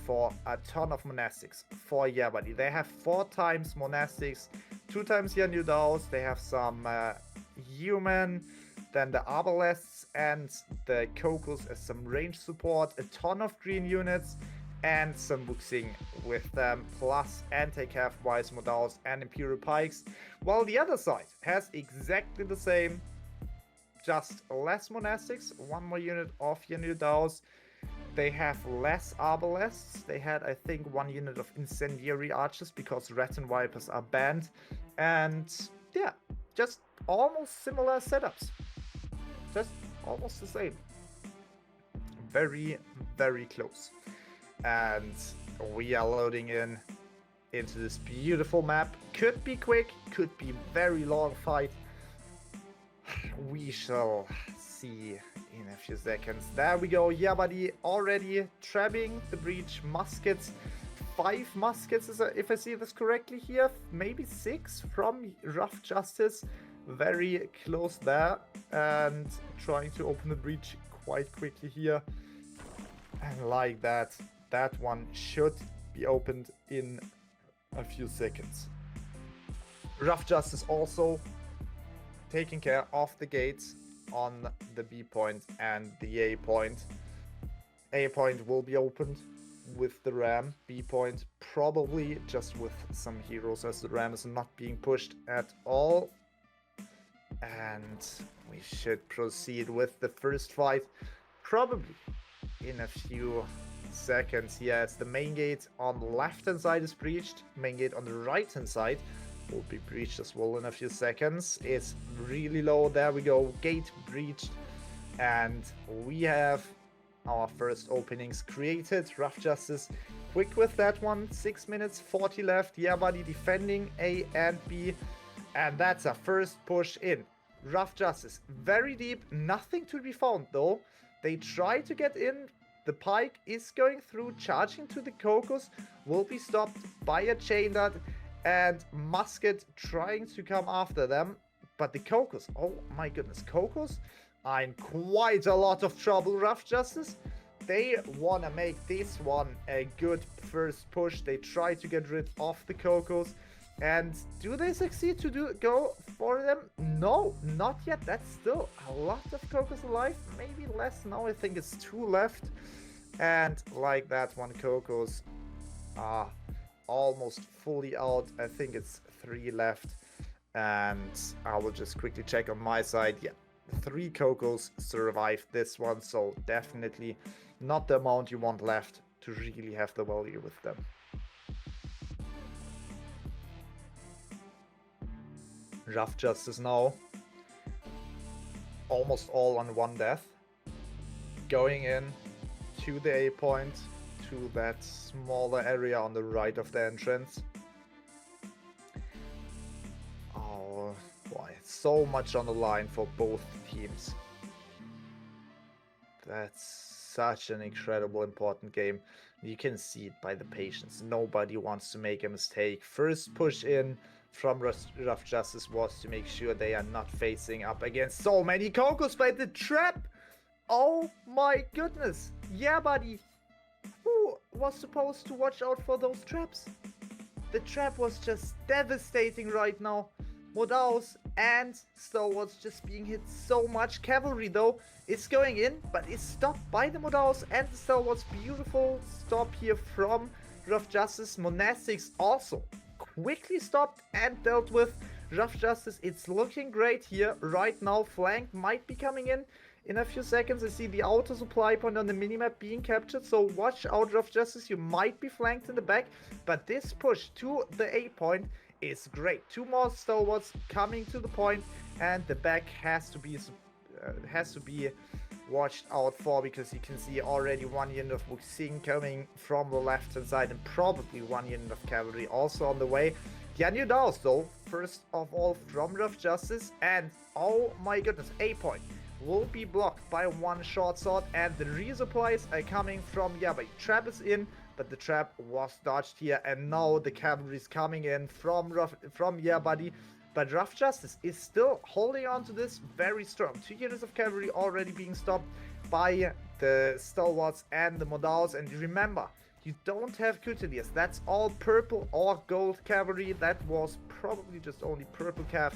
for a ton of monastics for YeahBuddy. They have 4 times monastics, 2 times Yanyudaos. They have some human, then the arbalests and the Kokos as some range support, a ton of green units, and some Wuxing with them, plus anti-cav wise Modaos and Imperial Pikes. While the other side has exactly the same, just less monastics, 1 more unit of Yanyudaos. They have less arbalests. They had, I think, 1 unit of incendiary archers because rat and vipers are banned. And yeah, just almost similar setups. Just almost the same. Very, very close. And we are loading into this beautiful map. Could be quick, could be very long fight. We shall see in a few seconds. There we go. YeahBuddy already trapping the breach. Muskets. 5 muskets, if I see this correctly here. Maybe 6 from Rough Justice. Very close there. And trying to open the breach quite quickly here. And like that, that one should be opened in a few seconds. Rough Justice also taking care of the gates on the B point and the A point. A point will be opened with the ram. B point probably just with some heroes, as the ram is not being pushed at all. And we should proceed with the first fight probably in a few seconds. Yes, the main gate on the left hand side is breached. Main gate on the right hand side will be breached as well in a few seconds. It's really low. There we go. Gate breached. And we have our first openings created. Rough Justice quick with that one. 6 minutes 40 left. YeahBuddy defending A and B. And that's a first push in. Rough Justice very deep. Nothing to be found though. They try to get in. The pike is going through, charging to the Kokos. Will be stopped by a chain dart. And Musket trying to come after them. But the Kokos, oh my goodness, Kokos are in quite a lot of trouble, Rough Justice. They want to make this one a good first push. They try to get rid of the Kokos. And do they succeed to go for them? No, not yet. That's still a lot of Kokos alive. Maybe less now. I think it's 2 left. And like that one, Kokos are almost fully out. I think it's 3 left. And I will just quickly check on my side. Yeah, 3 Kokos survived this one. So definitely not the amount you want left to really have the value with them. Rough Justice now. Almost all on 1 death. Going in to the A point. To that smaller area on the right of the entrance. Oh boy, so much on the line for both teams. That's such an incredible important game. You can see it by the patience. Nobody wants to make a mistake. First push in from Rough Justice was to make sure they are not facing up against so many Kokos by the trap. Oh my goodness. YeahBuddy. Who was supposed to watch out for those traps? The trap was just devastating right now. Modaos and Stalwarts just being hit so much. Cavalry though is going in, but is stopped by the Modaos and the Stalwarts. Beautiful stop here from Rough Justice. Monastics also quickly stopped and dealt with. Rough Justice, it's looking great here right now. Flank might be coming in a few seconds. I see the auto supply point on the minimap being captured, so watch out, Rough Justice. You might be flanked in the back, but this push to the A point is great. 2 more Stalwarts coming to the point, and the back has to be watched out for, because you can see already 1 unit of Wuxing coming from the left hand side, and probably 1 unit of cavalry also on the way. Yanyudaos though, first of all from Rough Justice, and oh my goodness, A point will be blocked by 1 short sword, and the resupplies are coming from YeahBuddy. Trap is in, but the trap was dodged here, and now the cavalry is coming in from YeahBuddy. But Rough Justice is still holding on to this very strong. 2 units of cavalry already being stopped by the Stalwarts and the Modaos. And remember, You don't have Couturiers. That's all purple or gold cavalry. That was probably just only purple cav.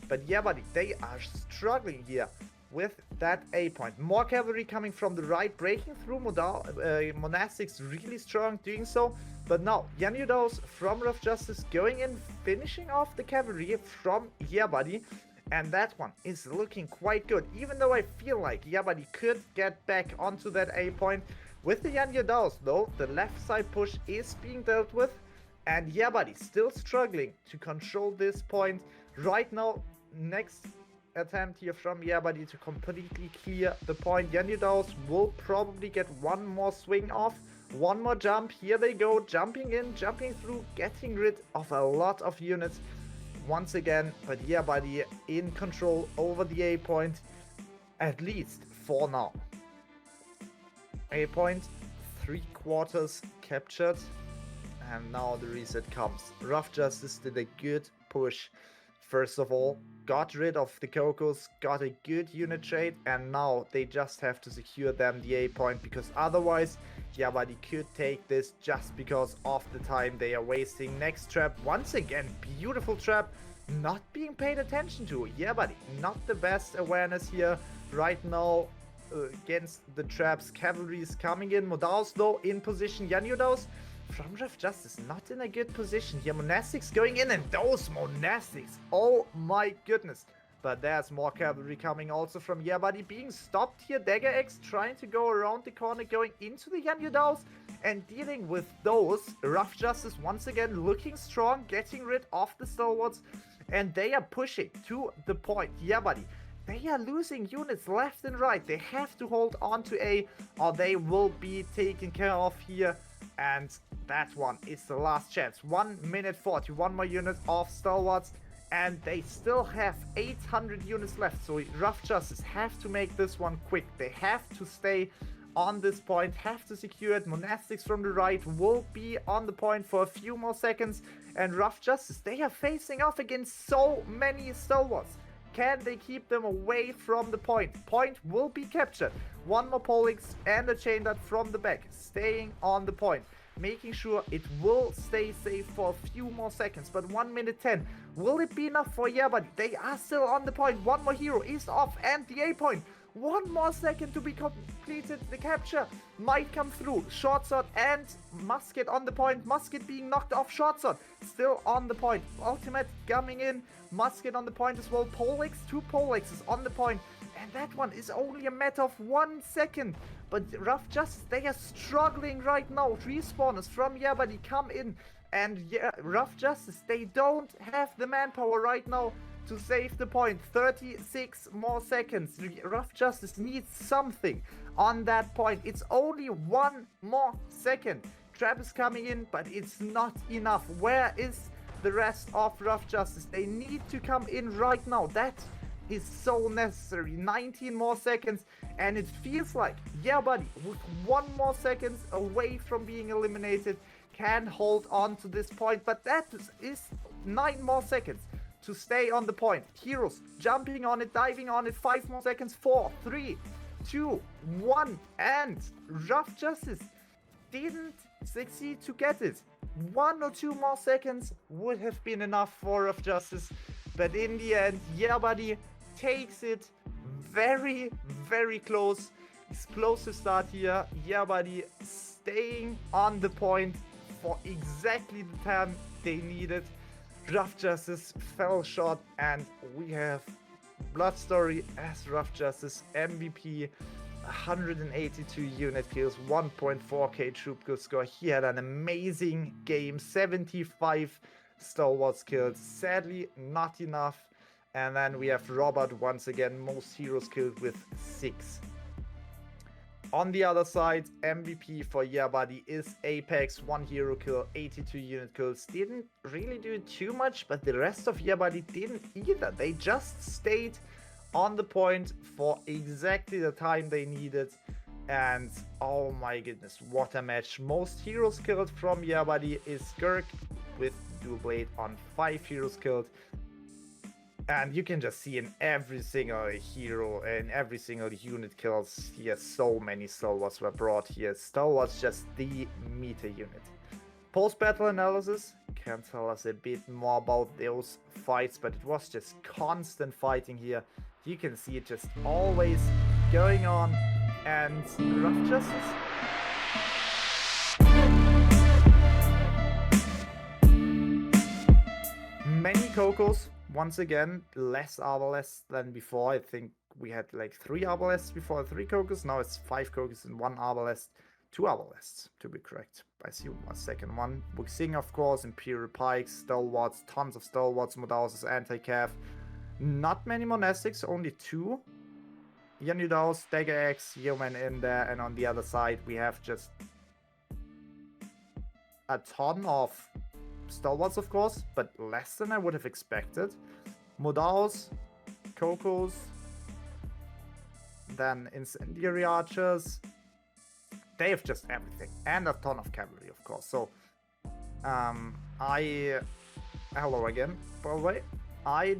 But YeahBuddy, they are struggling here with that A point. More cavalry coming from the right, breaking through monastics, really strong doing so. But now, Yanudos from Rough Justice going in, finishing off the cavalry from YeahBuddy. And that one is looking quite good, even though I feel like YeahBuddy could get back onto that A point. With the Yanudos though, the left side push is being dealt with. And YeahBuddy still struggling to control this point. Right now, next attempt here from YeahBuddy to completely clear the point. Yanudos will probably get one more swing off. One more jump. Here they go. Jumping in, jumping through, getting rid of a lot of units once again. But YeahBuddy in control over the A point, at least for now. A point, 3/4 captured. And now the reset comes. Rough Justice did a good push. First of all, got rid of the Cocos, got a good unit trade, and now they just have to secure them the A point, because otherwise YeahBuddy could take this just because of the time they are wasting. Next trap, once again, beautiful trap, not being paid attention to. YeahBuddy, not the best awareness here right now against the traps. Cavalry is coming in. Modaus though in position. Yanudos from Rough Justice not in a good position here. Monastics going in, and those monastics, oh my goodness. But there's more cavalry coming also from YeahBuddy, being stopped here. Dagger X trying to go around the corner, going into the Yanudos and dealing with those. Rough Justice once again looking strong, getting rid of the stalwarts, and they are pushing to the point. YeahBuddy, they are losing units left and right. They have to hold on to A, or they will be taken care of here. And that one is the last chance. 1 minute 40, one more unit of stalwarts, and they still have 800 units left. So Rough Justice have to make this one quick. They have to stay on this point, have to secure it. Monastics from the right will be on the point for a few more seconds. And Rough Justice, they are facing off against so many stalwarts. Can they keep them away from the point? Point will be captured. One more Polix and a chain dart from the back, staying on the point, making sure it will stay safe for a few more seconds. But 1 minute 10, will it be enough for YeahBuddy? They are still on the point. One more hero is off, and the A point. 1 more second to be completed. The capture might come through. Short sword and musket on the point. Musket being knocked off. Short sword still on the point. Ultimate coming in. Musket on the point as well. Polix, 2 Polixes on the point. And that one is only a matter of 1 second. But Rough Justice, they are struggling right now. Respawners from YeahBuddy come in. And Rough Justice, they don't have the manpower right now to save the point. 36 more seconds. Rough Justice needs something on that point. It's only 1 more second. Trap is coming in, but it's not enough. Where is the rest of Rough Justice? They need to come in right now. That is so necessary. 19 more seconds, and it feels like YeahBuddy, with 1 more seconds away from being eliminated, can hold on to this point. But that is 9 more seconds to stay on the point. Heroes jumping on it, diving on it. 5 more seconds. 4, 3, 2, 1, and Rough Justice didn't succeed to get it. 1 or 2 more seconds would have been enough for Rough Justice, but in the end, YeahBuddy takes it. Very, very close. Explosive start here. YeahBuddy staying on the point for exactly the time they needed. Rough Justice fell short, and we have Blood Story as Rough Justice MVP. 182 unit kills, 1.4k troop kill score. He had an amazing game. 75 stalwarts killed. Sadly, not enough. And then we have Robert once again, most heroes killed with 6. On the other side, MVP for YeahBuddy is Apex, 1 hero kill, 82 unit kills. Didn't really do too much, but the rest of YeahBuddy didn't either. They just stayed on the point for exactly the time they needed. And oh my goodness, what a match. Most heroes killed from YeahBuddy is Skirk with Dual Blade on 5 heroes killed. And you can just see in every single hero, in every single unit kills here, so many stalwarts were brought here. Stalwarts just the meter unit. Post-battle analysis can tell us a bit more about those fights, but it was just constant fighting here. You can see it just always going on, and Rough Justice. Many Cocos, once again, less Arbalests than before. I think we had like 3 Arbalests before, 3 Cocos. Now it's 5 Cocos and 1 Arbalest. 2 Arbalests, to be correct. I assume a second one. Wuxing, of course, Imperial Pikes, Stalwarts, tons of Stalwarts, Modauses, Anti-Cav. Not many Monastics, only 2. Yanudaus, Dagger X, Yeoman in there, and on the other side we have just a ton of Stalwarts, of course, but less than I would have expected. Modaus, Cocos, then Incendiary Archers. They have just everything, and a ton of cavalry, of course. So, hello again, by the way. I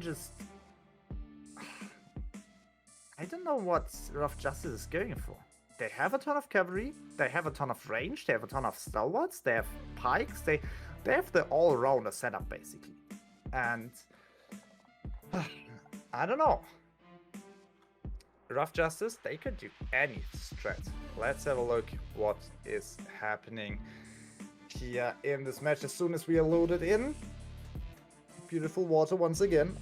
don't know what Rough Justice is going for. They have a ton of cavalry, they have a ton of range, they have a ton of stalwarts, they have pikes, they have the all-rounder setup, basically. And I don't know. Rough Justice, they could do any strat. Let's have a look what is happening here in this match as soon as we are loaded in. Beautiful water once again.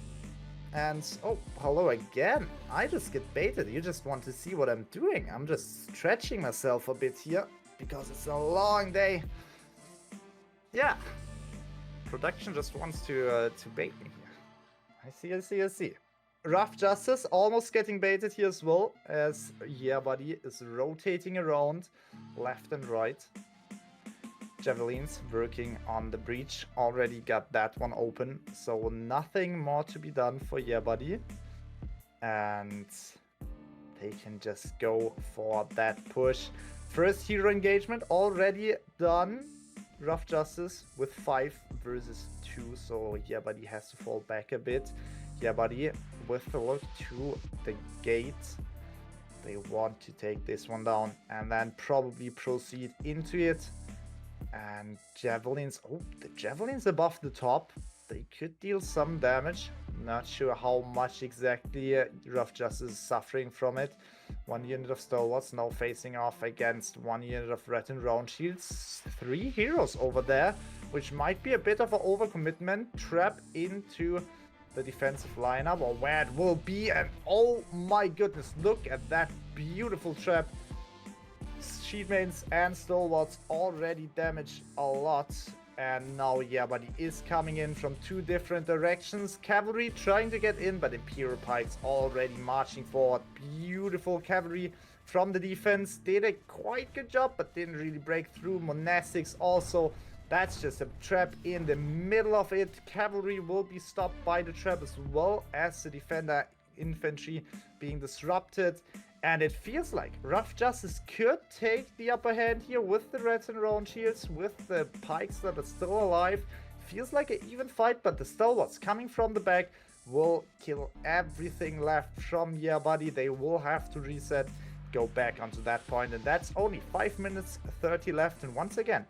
And, oh, hello again. I just get baited. You just want to see what I'm doing. I'm just stretching myself a bit here because it's a long day. Yeah. Production just wants to bait me here. I see. Rough Justice almost getting baited here as well, as YeahBuddy is rotating around left and right. Javelins working on the breach, already got that one open, so nothing more to be done for YeahBuddy. And they can just go for that push. First hero engagement already done. Rough Justice with 5 versus 2, so YeahBuddy has to fall back a bit. YeahBuddy with a look to the gate. They want to take this one down and then probably proceed into it. And javelins, oh, the javelins above the top, they could deal some damage. Not sure how much exactly Rough Justice is suffering from it. 1 unit of stalwarts now facing off against 1 unit of red and round shields. 3 heroes over there, which might be a bit of an overcommitment. Trap into the defensive lineup, or where it will be. And oh my goodness, look at that beautiful trap. Shield mains and stalwarts already damaged a lot, and now YeahBuddy is coming in from 2 different directions. Cavalry trying to get in, but Imperial Pikes already marching forward. Beautiful cavalry from the defense. Did a quite good job, but didn't really break through. Monastics also. That's just a trap in the middle of it. Cavalry will be stopped by the trap as well as the defender infantry being disrupted. And it feels like Rough Justice could take the upper hand here with the reds and round shields, with the pikes that are still alive. Feels like an even fight, but the stalwarts coming from the back will kill everything left from YeahBuddy. They will have to reset, go back onto that point, and that's only 5 minutes 30 left. And once again,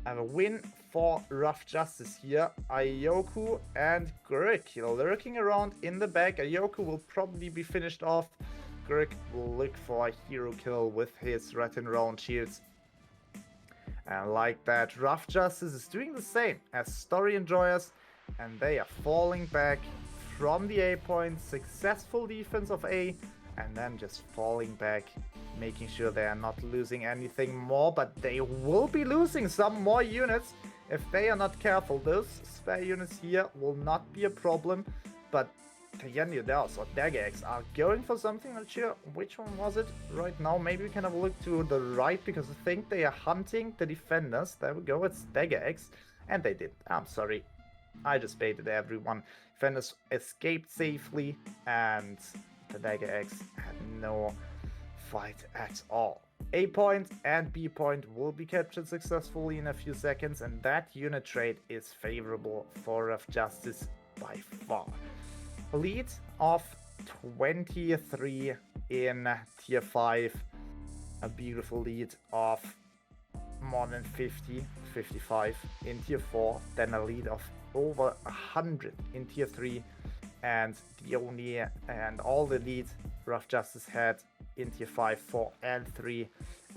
a win for Rough Justice here. Ioku and Gurik lurking around in the back. Ioku will probably be finished off. Gurik will look for a hero kill with his red and round shields. And like that, Rough Justice is doing the same as Story Enjoyers, and they are falling back from the A point. Successful defense of A, and then just falling back, making sure they are not losing anything more, but they will be losing some more units if they are not careful. Those spare units here will not be a problem, but the Yanudaus or Dagger X are going for something. Not sure which one was it right now. Maybe we can have a look to the right, because I think they are hunting the defenders. There we go, it's Dagger X, and they did. I'm sorry, I just baited everyone. Defenders escaped safely, and the Dagger X had no fight at all. A point and B point will be captured successfully in a few seconds, and that unit trade is favorable for Rough Justice by far. lead of 23 in tier 5. A beautiful lead of more than 50, 55 in tier 4. Then a lead of over 100 in tier 3. And all the lead Rough Justice had in tier 5, 4, and 3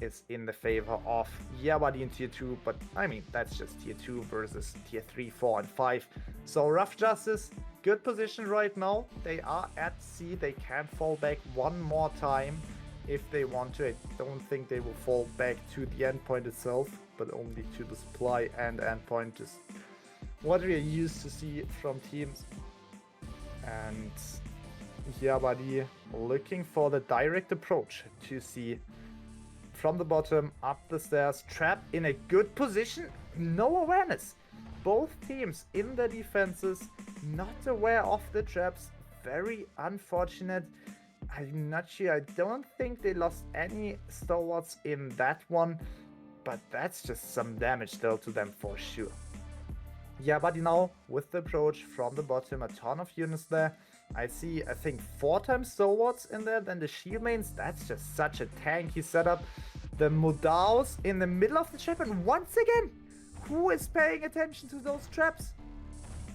is in the favor of YeahBuddy in tier 2. But I mean, that's just tier 2 versus tier 3, 4, and 5. So Rough Justice, good position right now. They are at C. They can fall back one more time if they want to. I don't think they will fall back to the endpoint itself, but only to the supply and endpoint. Just what we are used to see from teams. And YeahBuddy looking for the direct approach to see from the bottom up the stairs. Trap in a good position, no awareness. Both teams in the defenses not aware of the traps. Very unfortunate. I'm not sure. I don't think they lost any stalwarts in that one, but that's just some damage dealt to them for sure. YeahBuddy now with the approach from the bottom, a ton of units there. I see, I think 4 times stalwarts in there, then the shield mains. That's just such a tanky setup. The Mudaos in the middle of the trap, and once again, who is paying attention to those traps?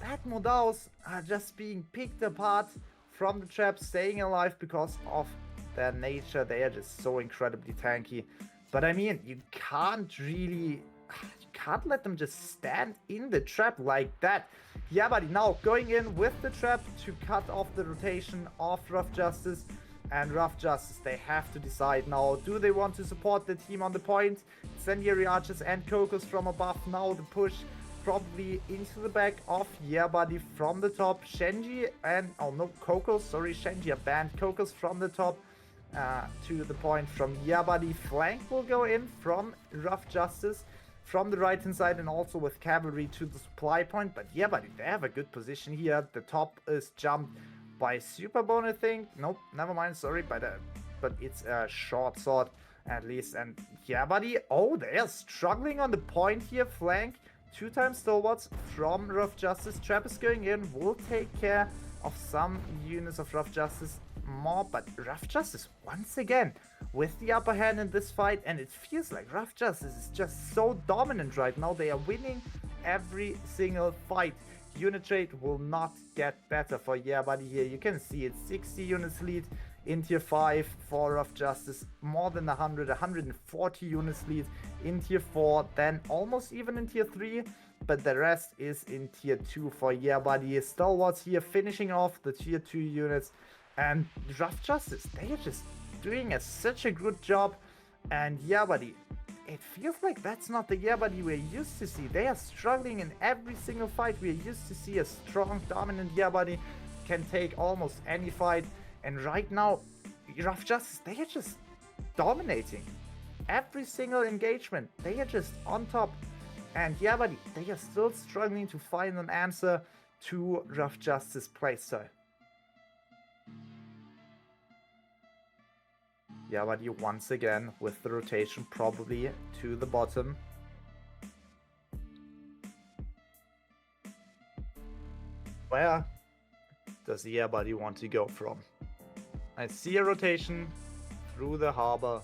That Mudaos are just being picked apart from the traps, staying alive because of their nature. They are just so incredibly tanky. But I mean, you can't let them just stand in the trap like that. YeahBuddy now going in with the trap to cut off the rotation of Rough Justice. And Rough Justice, they have to decide now, do they want to support the team on the point? Incendiary Archers and Cocos from above. Now the push probably into the back of YeahBuddy from the top. Shenji and, oh no, Cocos, sorry, Shenji banned Cocos from the top to the point from YeahBuddy. Flank will go in from Rough Justice from the right hand side, and also with cavalry to the supply point. But YeahBuddy, they have a good position here. The top is jumped by Superbone, I think. Nope, never mind, sorry, but it's a short sword at least. And YeahBuddy, oh, they are struggling on the point here. Flank 2 times stalwarts from Rough Justice. Trap is going in, will take care of some units of Rough Justice more, but Rough Justice once again with the upper hand in this fight, and it feels like Rough Justice is just so dominant right now. They are winning every single fight. Unit trade will not get better for YeahBuddy here. You can see it's 60 units lead in tier 5 for Rough Justice, more than 140 units lead in tier 4, then almost even in tier 3, but the rest is in tier 2 for YeahBuddy. Stalwarts here finishing off the tier 2 units, and Rough Justice, they are just doing such a good job. And YeahBuddy, it feels like that's not the YeahBuddy we're used to see. They are struggling in every single fight. We're used to see a strong, dominant YeahBuddy can take almost any fight. And right now, Rough Justice, they are just dominating every single engagement. They are just on top. And YeahBuddy, they are still struggling to find an answer to Rough Justice playstyle. YeahBuddy once again with the rotation probably to the bottom. Where does YeahBuddy want to go from? I see a rotation through the harbor.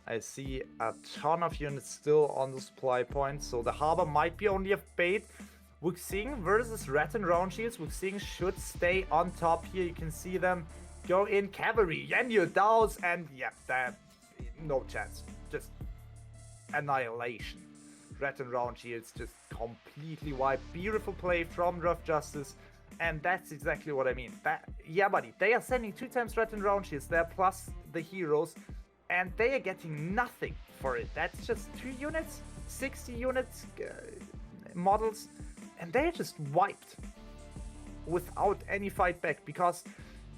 I see a ton of units still on the supply point, so the harbor might be only a bait. Wuxing versus Rat and Round Shields. Wuxing should stay on top here. You can see them go in. Cavalry, Yanyu Daos, and yeah, that no chance. Just annihilation. Rat and Round Shields just completely wiped. Beautiful play from Rough Justice. And that's exactly what I mean. YeahBuddy, they are sending 2 times Rat and Round Shields there, plus the heroes, and they are getting nothing for it. That's just 2 units, 60 units, models, and they're just wiped without any fight back, because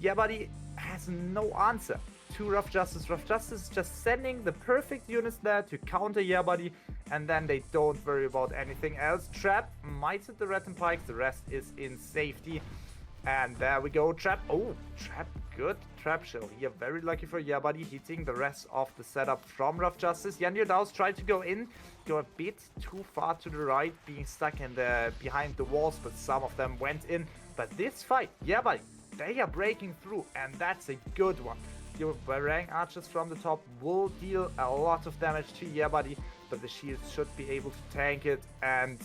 YeahBuddy has no answer to Rough Justice. Rough Justice is just sending the perfect units there to counter YeahBuddy, and then they don't worry about anything else. Trap might hit the Rat and Pikes, the rest is in safety. And there we go, Trap. Oh, Trap, good Trap shell here. Very lucky for YeahBuddy, hitting the rest of the setup from Rough Justice. Yanyu Daos tried to go in, go a bit too far to the right, being stuck in behind the walls, but some of them went in. But this fight, YeahBuddy, they are breaking through, and that's a good one. Your Barang archers from the top will deal a lot of damage to YeahBuddy, but the shields should be able to tank it, and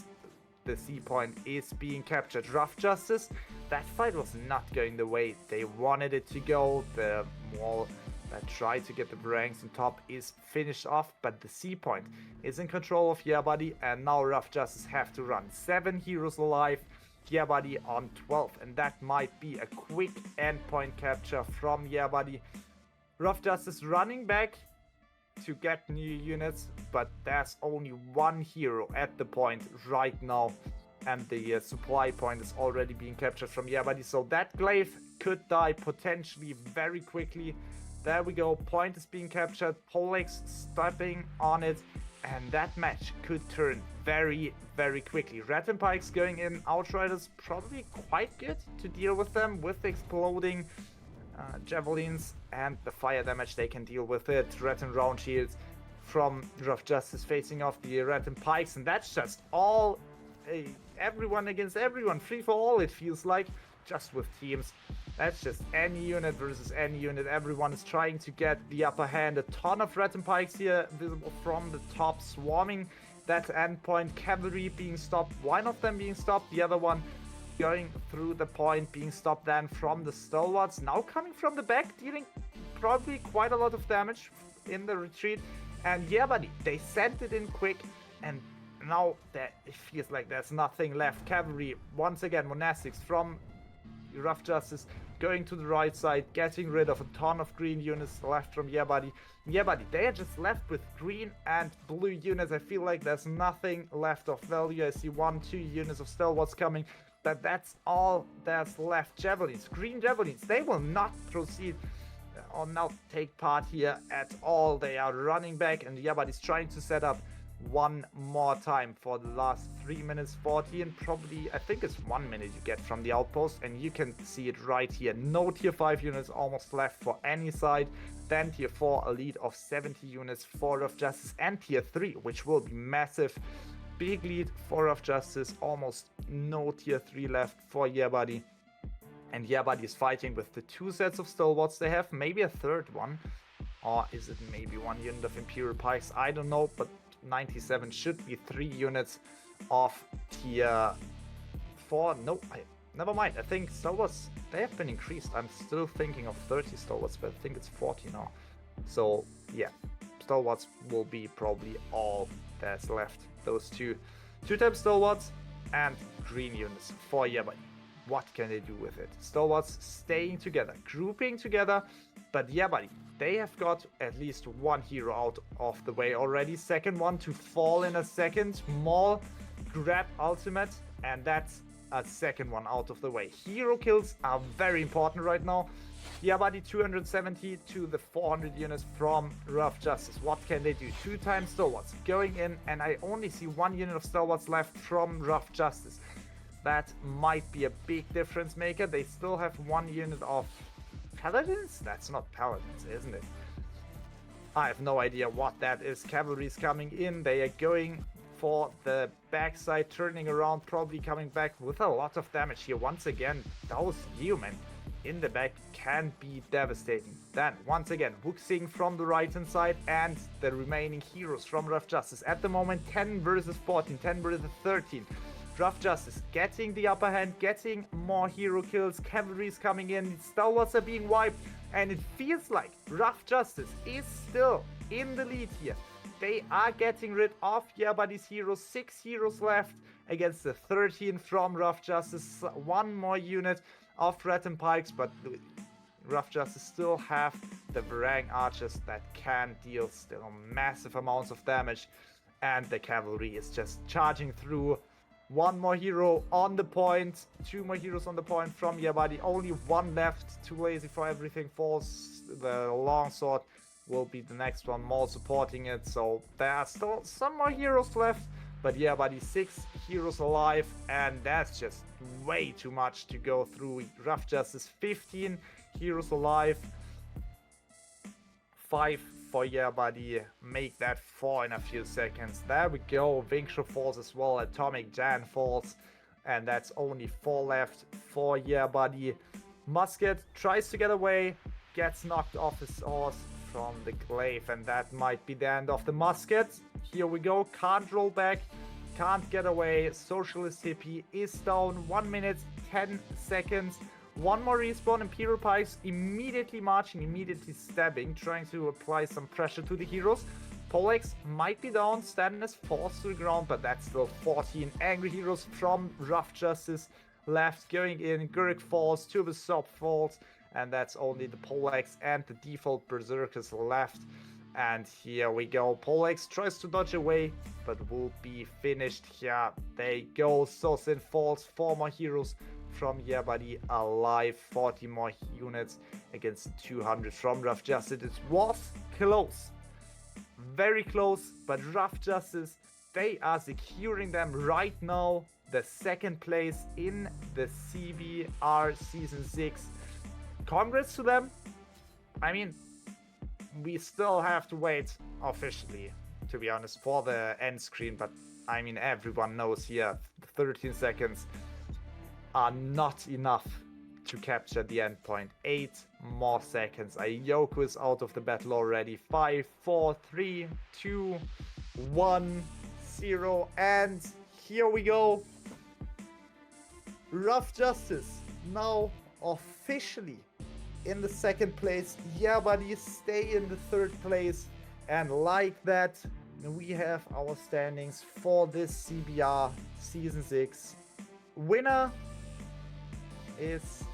the C point is being captured. Rough Justice, that fight was not going the way they wanted it to go. The wall that tried to get the Barangs on top is finished off, but the C point is in control of YeahBuddy, and now Rough Justice have to run 7 heroes alive, YeahBuddy on 12, and that might be a quick endpoint capture from YeahBuddy. Rough Justice running back to get new units, but there's only one hero at the point right now, and the supply point is already being captured from YeahBuddy, so that glaive could die potentially very quickly. There we go, point is being captured, Polex stepping on it, and that match could turn very, very quickly. Rat and Pikes going in, Outriders probably quite good to deal with them with the exploding javelins and the fire damage they can deal with it. Rat and Round Shields from Rough Justice facing off the Rat and Pikes, and that's just all everyone against everyone, free for all it feels like, just with teams. That's just any unit versus any unit. Everyone is trying to get the upper hand. A ton of Rat and Pikes here visible from the top, swarming that endpoint. Cavalry being stopped, one of them being stopped, the other one going through the point, being stopped then from the Stalwarts. Now coming from the back, dealing probably quite a lot of damage in the retreat. And YeahBuddy, they sent it in quick, and now that it feels like there's nothing left. Cavalry, once again, Monastics from Rough Justice going to the right side, getting rid of a ton of green units left from YeahBuddy. YeahBuddy, they are just left with green and blue units. I feel like there's nothing left of value. I see 1-2 units of Stalwarts coming, but that's all there's left. Javelins, green javelins, they will not proceed or not take part here at all. They are running back, and YeahBuddy's trying to set up one more time for the last 3 minutes 14. Probably, I think it's 1 minute you get from the outpost, and you can see it right here. No tier 5 units almost left for any side. Then tier 4, a lead of 70 units for Rough Justice, and tier 3, which will be massive. Big lead for Rough Justice, almost no tier 3 left for YeahBuddy. And YeahBuddy is fighting with the 2 sets of Stalwarts they have, maybe a third one. Or is it maybe 1 unit of Imperial Pikes? I don't know, but 97 should be 3 units of tier 4. No, never mind. I think Stalwarts, they have been increased. I'm still thinking of 30 Stalwarts, but I think it's 40 now. So yeah, Stalwarts will be probably all that's left. Those two times Stalwarts and green units for YeahBuddy. What can they do with it? Stalwarts staying together, grouping together, but YeahBuddy, they have got at least one hero out of the way already. Second one to fall in a second. Maul, grab ultimate, and that's a second one out of the way. Hero kills are very important right now. YeahBuddy 270 to the 400 units from Rough Justice. What can they do? 2 times Stalwarts going in, and I only see 1 unit of Stalwarts left from Rough Justice. That might be a big difference maker. They still have 1 unit of Paladins? That's not Paladins, isn't it? I have no idea what that is. Cavalry's coming in. They are going for the backside, turning around, probably coming back with a lot of damage here. Once again, those human in the back can be devastating. Then, once again, Wuxing from the right hand side, and the remaining heroes from Rough Justice. At the moment, 10 versus 14, 10 versus 13. Rough Justice getting the upper hand, getting more hero kills. Cavalry is coming in, Stalwarts are being wiped, and it feels like Rough Justice is still in the lead here. They are getting rid of YeahBuddy's heroes. 6 heroes left against the 13 from Rough Justice. 1 more unit of Rat and Pikes, but Rough Justice still have the Barang archers that can deal still massive amounts of damage, and the cavalry is just charging through. 1 more hero on the point, 2 more heroes on the point from YeahBuddy. Only 1 left, too lazy for everything falls. The longsword will be the next one, more supporting it. So there are still some more heroes left, but YeahBuddy 6 heroes alive, and that's just way too much to go through. Rough Justice 15 heroes alive, 5 for YeahBuddy, make that 4 in a few seconds. There we go, Vingsho falls as well, Atomic Jan falls, and that's only 4 left for YeahBuddy. Musket tries to get away, gets knocked off his horse from the glaive, and that might be the end of the Musket. Here we go, can't roll back, can't get away. Socialist Hippie is down, 1 minute, 10 seconds. One more respawn, Imperial Pikes immediately marching, immediately stabbing, trying to apply some pressure to the heroes. Polex might be down, Stannis falls to the ground, but that's still 14 angry heroes from Rough Justice left, going in. Gurik falls, Turbo Sop falls, and that's only the Polex and the default Berserkers left. And here we go, Polex tries to dodge away, but will be finished. Here they go, Sosin falls, 4 more heroes from YeahBuddy alive, 40 more units against 200 from Rough Justice. It was close, very close, but Rough Justice, they are securing them right now the second place in the CBR Season 6. Congrats to them. I mean, we still have to wait officially, to be honest, for the end screen, but I mean, everyone knows here 13 seconds are not enough to capture the end point. 8 more seconds. Ayoko is out of the battle already. 5, 4, 3, 2, 1, 0, and here we go. Rough Justice now officially in the second place. YeahBuddy stay in the third place, and like that, we have our standings for this CBR Season 6. Winner is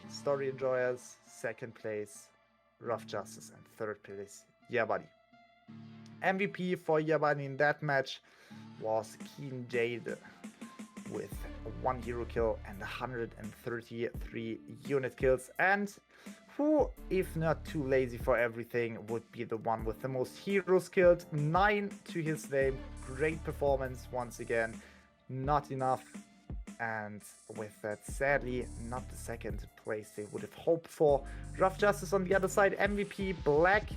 Story Enjoyers, second place Rough Justice, and third place YeahBuddy. MVP for YeahBuddy in that match was Keen Jade with 1 hero kill and 133 unit kills, and who, if not too lazy for everything, would be the one with the most heroes killed. 9 to his name. Great performance once again. Not enough. And with that, sadly, not the second place they would have hoped for. Rough Justice on the other side, MVP Black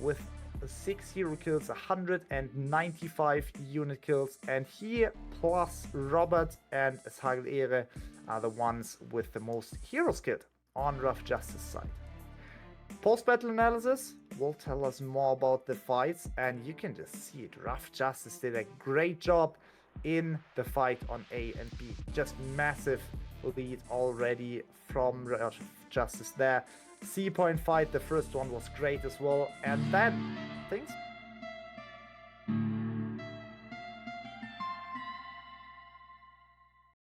with 6 hero kills, 195 unit kills, and he plus Robert and Shagel Ere are the ones with the most heroes killed on Rough Justice side. Post-battle analysis will tell us more about the fights, and you can just see it. Rough Justice did a great job in the fight on A and B. Just massive lead already from Rough Justice there. C point fight, the first one was great as well, and then things